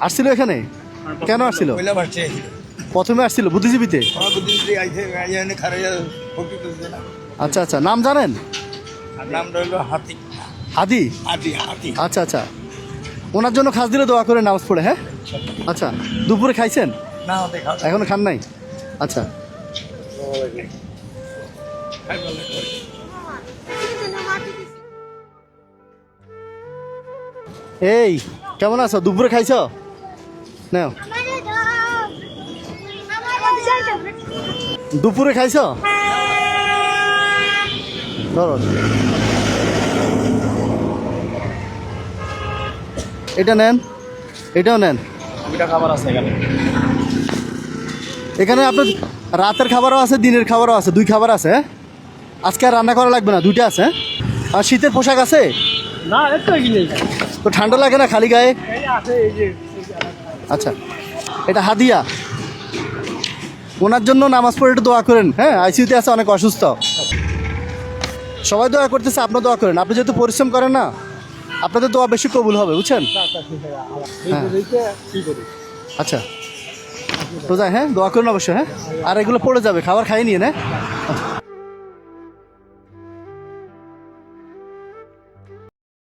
আসছিল এখানে কেন আসছিল? প্রথমে আসছিল বুদ্ধিজীবীতে। আচ্ছা আচ্ছা, নাম জানেন? নামটা হলো হাতি। হাদি? আচ্ছা আচ্ছা, ওনার জন্য খাস দিলে দোয়া করে নামাজ পড়ে। হ্যাঁ আচ্ছা, দুপুরে খাইছেন? না, এখনো খান নাই? আচ্ছা, এই কেমন আছো? দুপুরে খাইছো? নাও, দুপুরে খাইছো? ধরো, এটা নেন, এটাও নেন। খাবার আছে এখানে। এখানে আপনার রাতের খাবারও আছে, দিনের খাবারও আছে, দুই খাবার আছে। হ্যাঁ, আজকে আর রান্না করা লাগবে না, দুইটা আছে। আর শীতের পোশাক আছে? না, তো ঠান্ডা লাগে না খালি গায়ে? আচ্ছা, এটা হাদিয়া, ওনার জন্য নামাজ পড়ে একটু দোয়া করেন। হ্যাঁ, আইসিইউতে আছে, অনেক অসুস্থ। সবাই দোয়া করতেছে, আপনি দোয়া করেন। আপনি যেহেতু পরিশ্রম করেন না, আপনাদের দোয়া বেশি কবুল হবে, বুঝছেন? আচ্ছা, তো যাই, হ্যাঁ দোয়া করুন অবশ্যই। হ্যাঁ, আর এগুলো পড়ে যাবে, খাবার খাই নিয়ে না।